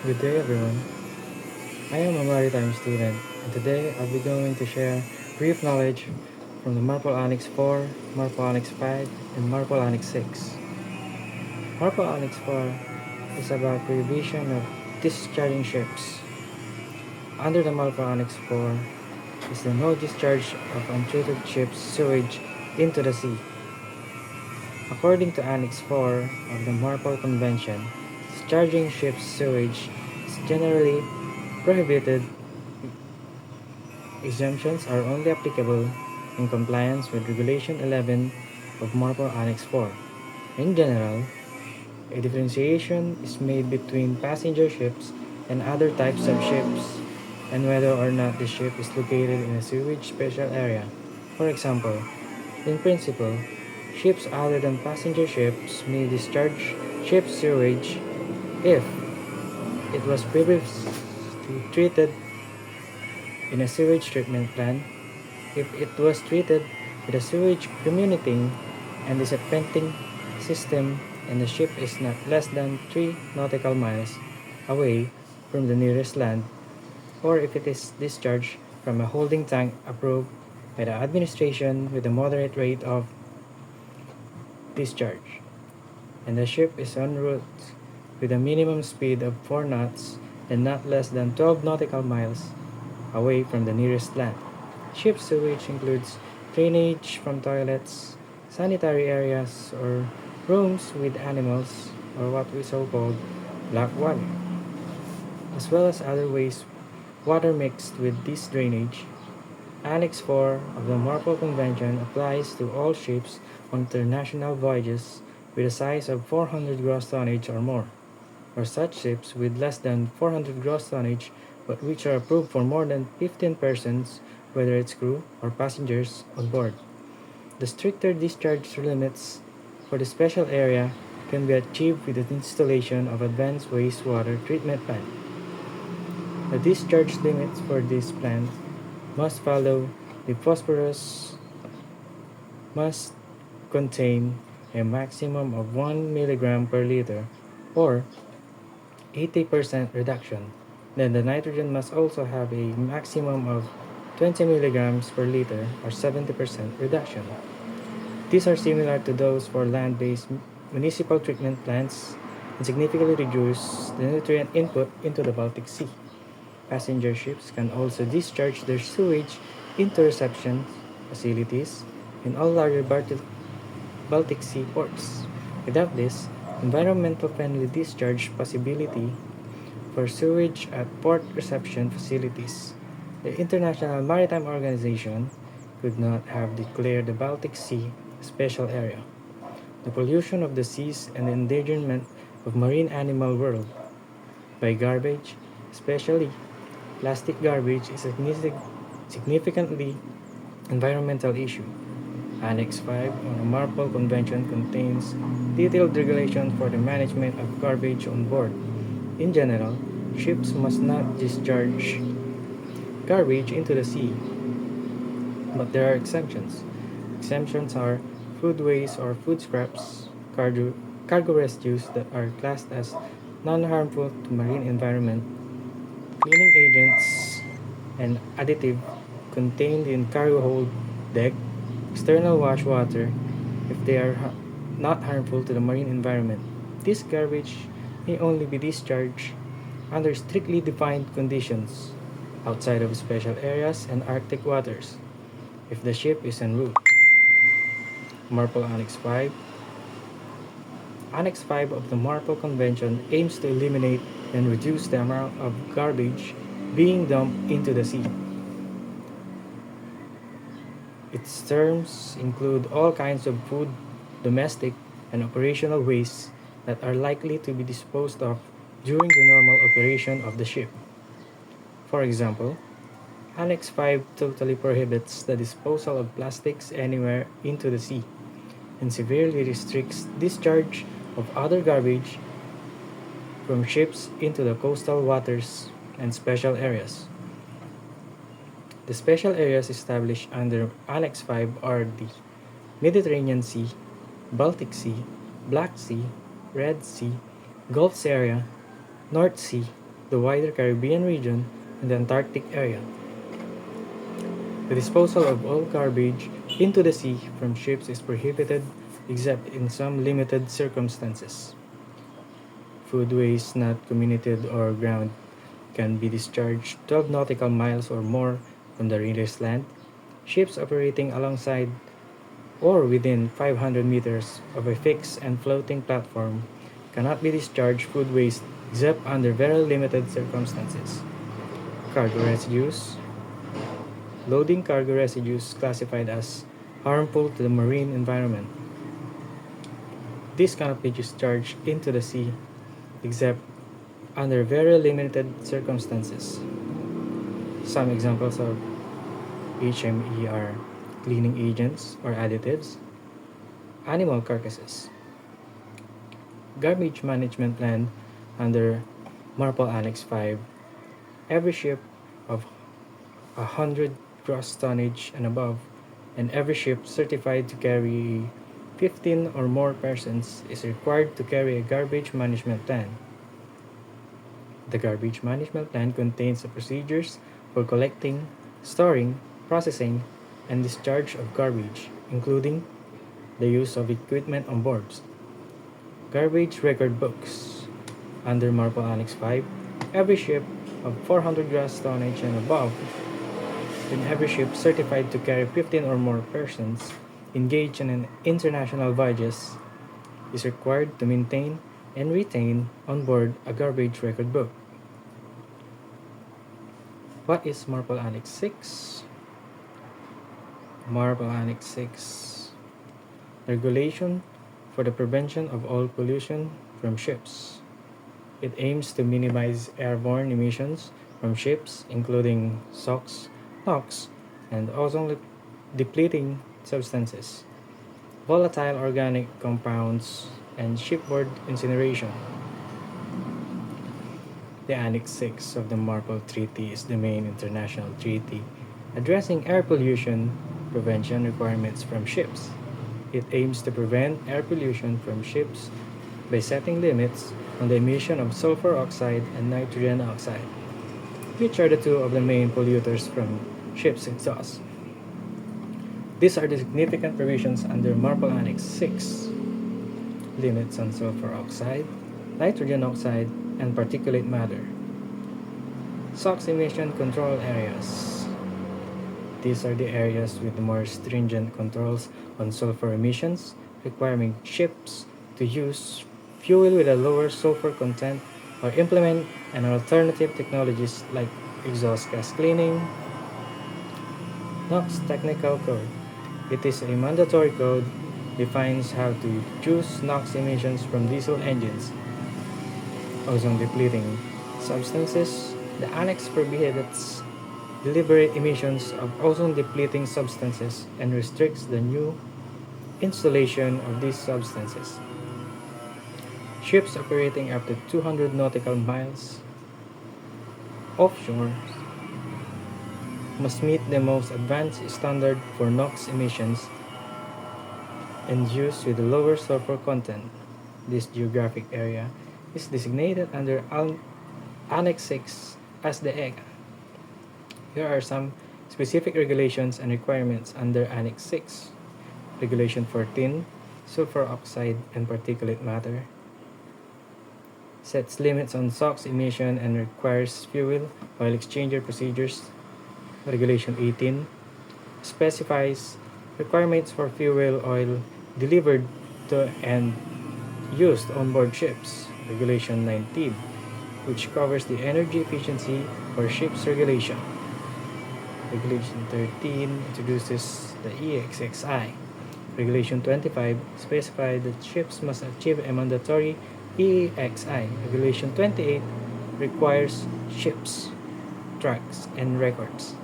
Good day, everyone. I am a maritime student, and today I'll be going to share brief knowledge from the MARPOL Annex 4, MARPOL Annex 5, and MARPOL Annex 6. MARPOL Annex 4 is about prohibition of discharging ships. Under the MARPOL Annex 4 is the no discharge of untreated ships' sewage into the sea. According to Annex 4 of the MARPOL Convention, discharging ships' sewage is generally prohibited. Exemptions are only applicable in compliance with Regulation 11 of MARPOL Annex 4. In general, a differentiation is made between passenger ships and other types of ships and whether or not the ship is located in a sewage special area. For example, in principle, ships other than passenger ships may discharge ship sewage if it was previously treated in a sewage treatment plant, if it was treated with a sewage commuting and disinfecting system, and the ship is not less than 3 nautical miles away from the nearest land, or if it is discharged from a holding tank approved by the administration with a moderate rate of discharge, and the ship is en route with a minimum speed of 4 knots and not less than 12 nautical miles away from the nearest land. Ship sewage includes drainage from toilets, sanitary areas, or rooms with animals, or what we so called black water, as well as other waste water mixed with this drainage. Annex 4 of the MARPOL Convention applies to all ships on international voyages with a size of 400 gross tonnage or more, or such ships with less than 400 gross tonnage but which are approved for more than 15 persons, whether it's crew or passengers on board. The stricter discharge limits for the special area can be achieved with the installation of advanced wastewater treatment plant. The discharge limits for this plant must follow the phosphorus must contain a maximum of 1 milligram per liter or 80% reduction. Then the nitrogen must also have a maximum of 20 milligrams per liter or 70% reduction. These are similar to those for land-based municipal treatment plants and significantly reduce the nutrient input into the Baltic Sea. Passenger ships can also discharge their sewage into reception facilities in all larger Baltic Sea ports. Without this, environmental friendly discharge possibility for sewage at port reception facilities, the International Maritime Organization could not have declared the Baltic Sea a special area. The pollution of the seas and the endangerment of marine animal world by garbage, especially plastic garbage, is a significantly environmental issue. Annex 5 on the MARPOL Convention contains detailed regulations for the management of garbage on board. In general, ships must not discharge garbage into the sea, but there are exceptions. Exemptions are food waste or food scraps, cargo residues that are classed as non-harmful to marine environment, cleaning agents, and additive contained in cargo hold deck, external wash water, if they are not harmful to the marine environment. This garbage may only be discharged under strictly defined conditions outside of special areas and Arctic waters if the ship is en route. MARPOL Annex 5. Annex 5 of the MARPOL Convention aims to eliminate and reduce the amount of garbage being dumped into the sea. Its terms include all kinds of food, domestic, and operational wastes that are likely to be disposed of during the normal operation of the ship. For example, Annex 5 totally prohibits the disposal of plastics anywhere into the sea and severely restricts discharge of other garbage from ships into the coastal waters and special areas. The special areas established under Annex 5 are the Mediterranean Sea, Baltic Sea, Black Sea, Red Sea, Gulf area, North Sea, the wider Caribbean region, and the Antarctic area. The disposal of all garbage into the sea from ships is prohibited except in some limited circumstances. Food waste not committed or ground can be discharged 12 nautical miles or more from the nearest land. Ships operating alongside or within 500 meters of a fixed and floating platform cannot be discharged food waste except under very limited circumstances. Cargo residues. Loading cargo residues classified as harmful to the marine environment. This cannot be discharged into the sea except under very limited circumstances. Some examples of HME are cleaning agents or additives, animal carcasses. Garbage management plan under MARPOL Annex 5. Every ship of 100 gross tonnage and above, and every ship certified to carry 15 or more persons is required to carry a garbage management plan. The garbage management plan contains the procedures for collecting, storing, processing, and discharge of garbage, including the use of equipment on boards. Garbage record books. Under MARPOL Annex 5, every ship of 400 gross tonnage and above, and every ship certified to carry 15 or more persons engaged in an international voyages is required to maintain and retain on board a garbage record book. What is MARPOL Annex 6? MARPOL Annex 6. Regulation for the prevention of all pollution from ships. It aims to minimize airborne emissions from ships, including SOx, NOx, and ozone-depleting substances, volatile organic compounds, and shipboard incineration. The Annex 6 of the MARPOL Treaty is the main international treaty addressing air pollution prevention requirements from ships. It aims to prevent air pollution from ships by setting limits on the emission of sulfur oxide and nitrogen oxide, which are the two of the main polluters from ships' exhaust. These are the significant provisions under MARPOL Annex 6. Limits on sulfur oxide, nitrogen oxide, and particulate matter. SOx emission control areas. These are the areas with more stringent controls on sulfur emissions, requiring ships to use fuel with a lower sulfur content or implement an alternative technologies like exhaust gas cleaning. NOx Technical Code. It is a mandatory code defines how to reduce NOx emissions from diesel engines. Ozone depleting substances. The annex prohibits deliberate emissions of ozone depleting substances and restricts the new installation of these substances. Ships operating up to 200 nautical miles offshore must meet the most advanced standard for NOx emissions and use with the lower sulfur content. This geographic area is designated under Annex 6 as the EGA. Here are some specific regulations and requirements under Annex 6. Regulation 14, sulfur oxide and particulate matter, sets limits on SOx emission and requires fuel oil exchanger procedures. Regulation 18 specifies requirements for fuel oil delivered to and used on board ships. Regulation 19, which covers the energy efficiency for ships regulation. Regulation 13 introduces the EEXI. Regulation 25 specifies that ships must achieve a mandatory EEXI. Regulation 28 requires ships, tracks, and records